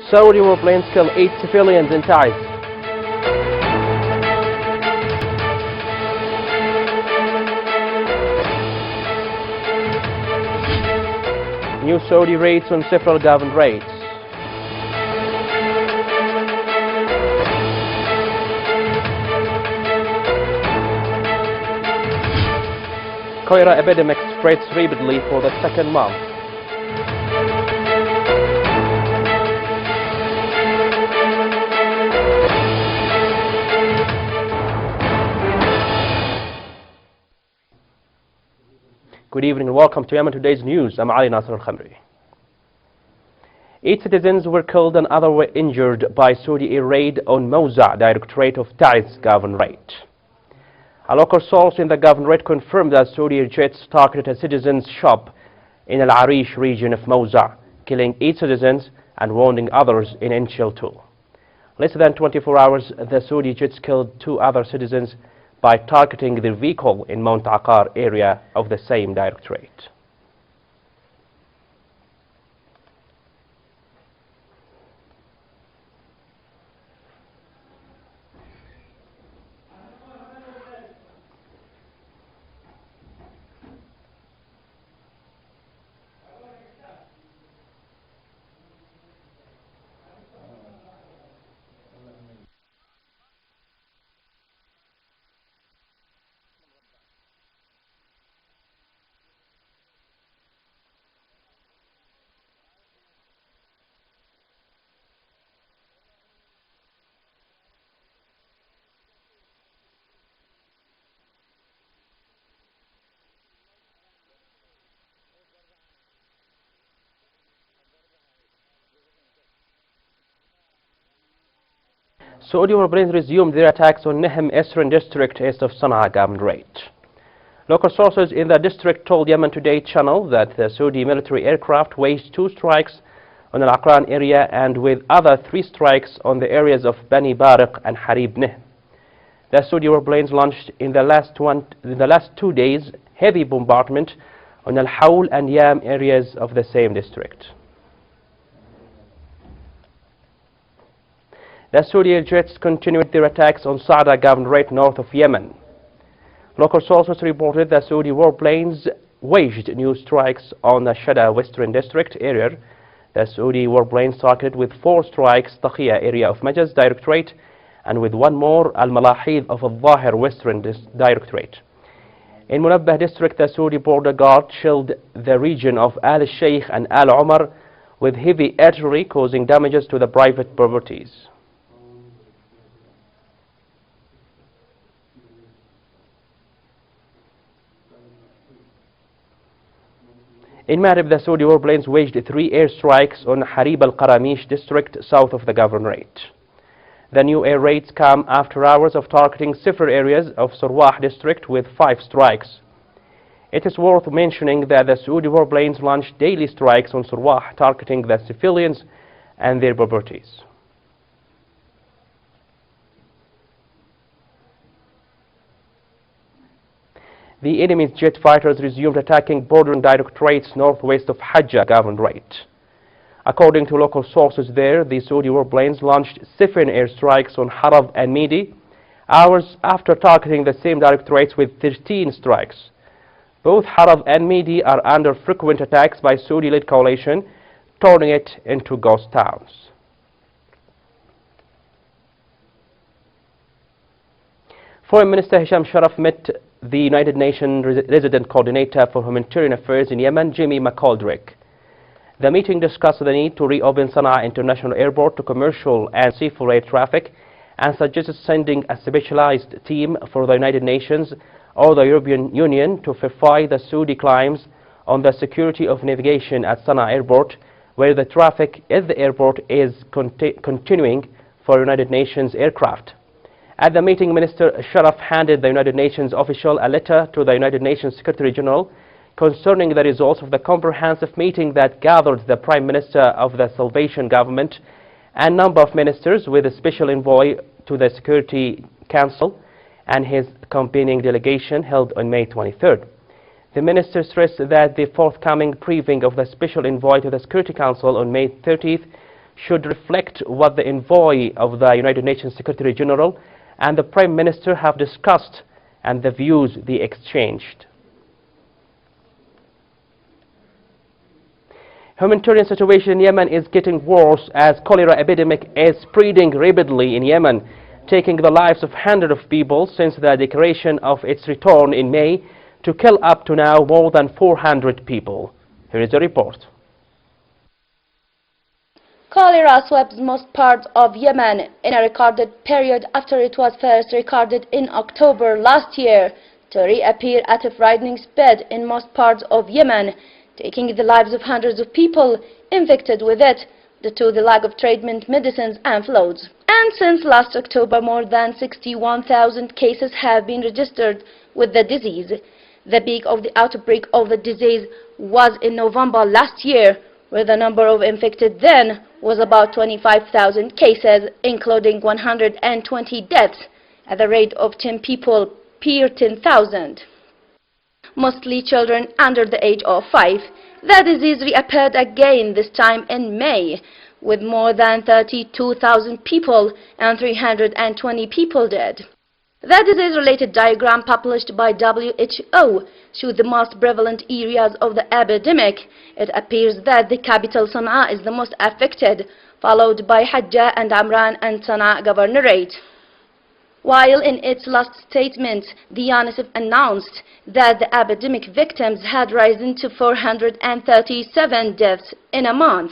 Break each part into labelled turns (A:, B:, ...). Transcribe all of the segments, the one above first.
A: Saudi warplanes kill 8 civilians in Taiz. New Saudi raids on several government raids. Cholera epidemic spreads rapidly for the second month. Good evening and welcome to Yemen Today's News. I'm Ali Nasser al-Khamri. 8 citizens were killed and others were injured by Saudi air raid on Moza Directorate of Taiz Governorate. A local source in the Governorate confirmed that Saudi air jets targeted a citizen's shop in Al Arish region of Moza, killing 8 citizens and wounding others in Inchil too. Less than 24 hours, the Saudi jets killed 2 other citizens by targeting their vehicle in Mount Aqar area of the same directorate. Saudi warplanes resumed their attacks on Nehem Eastern district east of Sana'a Governorate. Local sources in the district told Yemen Today channel that the Saudi military aircraft waged 2 strikes on the Aqran area and with other 3 strikes on the areas of Bani Bariq and Harib Nehm. The Saudi warplanes launched in the last 2 days heavy bombardment on Al Hawl and Yam areas of the same district. The Saudi air jets continued their attacks on Sa'da Governorate north of Yemen. Local sources reported that Saudi warplanes waged new strikes on the Shada Western District area. The Saudi warplanes targeted with 4 strikes Taqiya area of Majaz Directorate and with 1 more Al-Malahid of Al-Zahir Western Directorate. In Munabbah District, the Saudi border guard shelled the region of Al-Sheikh and Al-Umar with heavy artillery, causing damages to the private properties. In Marib, the Saudi warplanes waged 3 airstrikes on Harib al-Qaramish district south of the governorate. The new air raids come after hours of targeting several areas of Surwah district with 5 strikes. It is worth mentioning that the Saudi warplanes launched daily strikes on Surwah targeting the civilians and their properties. The enemy's jet fighters resumed attacking bordering directorates northwest of Hajjah Governorate. According to local sources there, the Saudi warplanes launched 7 airstrikes on Harab and Midi, hours after targeting the same directorates with 13 strikes. Both Harab and Midi are under frequent attacks by Saudi-led coalition, turning it into ghost towns. Foreign Minister Hisham Sharaf met the United Nations Resident Coordinator for Humanitarian Affairs in Yemen, Jimmy McGoldrick. The meeting discussed the need to reopen Sana'a International Airport to commercial and seafood air traffic and suggested sending a specialized team for the United Nations or the European Union to verify the Saudi claims on the security of navigation at Sana'a Airport, where the traffic at the airport is continuing for United Nations aircraft. At the meeting, Minister Sharaf handed the United Nations official a letter to the United Nations Secretary General concerning the results of the comprehensive meeting that gathered the Prime Minister of the Salvation Government and number of ministers with a special envoy to the Security Council and his accompanying delegation held on May 23rd. The minister stressed that the forthcoming briefing of the special envoy to the Security Council on May 30th should reflect what the envoy of the United Nations Secretary General and the Prime Minister have discussed and the views they exchanged. Humanitarian situation in Yemen is getting worse as cholera epidemic is spreading rapidly in Yemen, taking the lives of hundreds of people since the declaration of its return in May to kill up to now more than 400 people. Here is the report.
B: Cholera swept most parts of Yemen in a recorded period after it was first recorded in October last year to reappear at a frightening speed in most parts of Yemen, taking the lives of hundreds of people infected with it due to the lack of treatment, medicines and floods. And since last October, more than 61,000 cases have been registered with the disease. The peak of the outbreak of the disease was in November last year, where the number of infected then was about 25,000 cases, including 120 deaths at the rate of 10 people per 10,000. Mostly children under the age of 5. The disease reappeared again, this time in May, with more than 32,000 people and 320 people dead. The disease-related diagram published by WHO showed the most prevalent areas of the epidemic. It appears that the capital Sana'a is the most affected, followed by Hajjah and Amran and Sana'a Governorate. While in its last statement, the UNICEF announced that the epidemic victims had risen to 437 deaths in a month.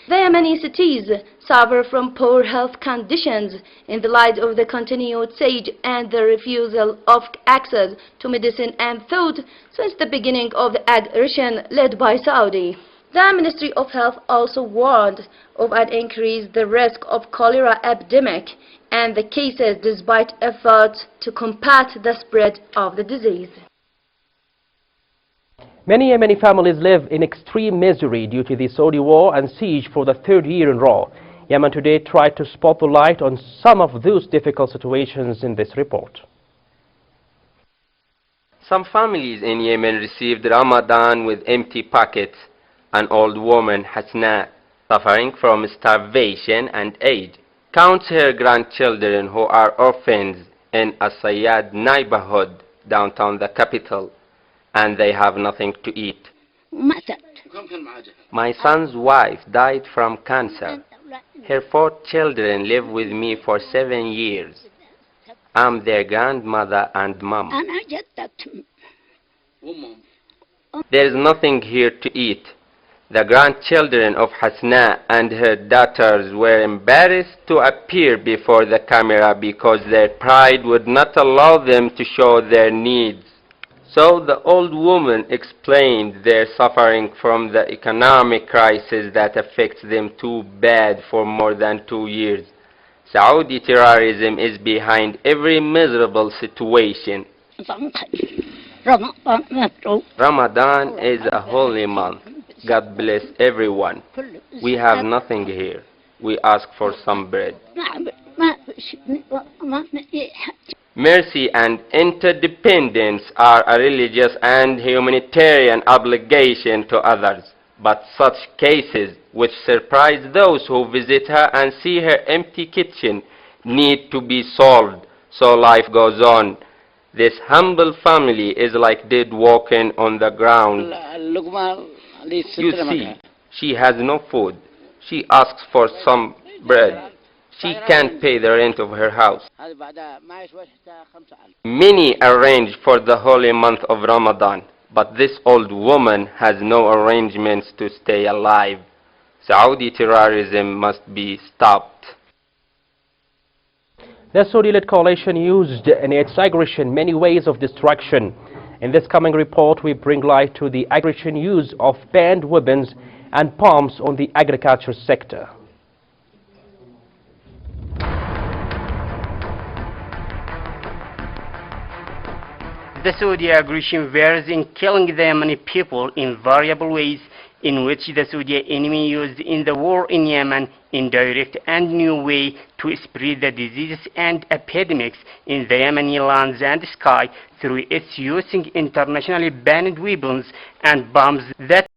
B: The Yemeni cities suffer from poor health conditions in the light of the continued siege and the refusal of access to medicine and food since the beginning of the aggression led by Saudi. The Ministry of Health also warned of an increased risk of cholera epidemic and the cases despite efforts to combat the spread of the disease.
A: Many Yemeni families live in extreme misery due to the Saudi war and siege for the third year in a row. Yemen Today tried to spot the light on some of those difficult situations in this report.
C: Some families in Yemen received Ramadan with empty pockets. An old woman, Hasna, suffering from starvation and age, counts her grandchildren who are orphans in a Sayyad neighborhood downtown the capital, and they have nothing to eat. My son's wife died from cancer. Her 4 children live with me for 7 years. I'm their grandmother and mom. There is nothing here to eat. The grandchildren of Hasna and her daughters were embarrassed to appear before the camera because their pride would not allow them to show their needs. So the old woman explained their suffering from the economic crisis that affects them too bad for more than 2 years. Saudi terrorism is behind every miserable situation. Ramadan is a holy month. God bless everyone. We have nothing here. We ask for some bread. Mercy and interdependence are a religious and humanitarian obligation to others, but such cases which surprise those who visit her and see her empty kitchen need to be solved so life goes on. This humble family is like dead walking on the ground. You see, she has no food. She asks for some bread. She can't pay the rent of her house. Many arrange for the holy month of Ramadan, but this old woman has no arrangements to stay alive. Saudi terrorism must be stopped.
A: The Saudi-led coalition used in its aggression many ways of destruction. In this coming report, we bring light to the aggression use of banned weapons and bombs on the agriculture sector.
D: The Saudi aggression varies in killing the Yemeni people in variable ways, in which the Saudi enemy used in the war in Yemen indirect and new way to spread the diseases and epidemics in the Yemeni lands and sky through its using internationally banned weapons and bombs that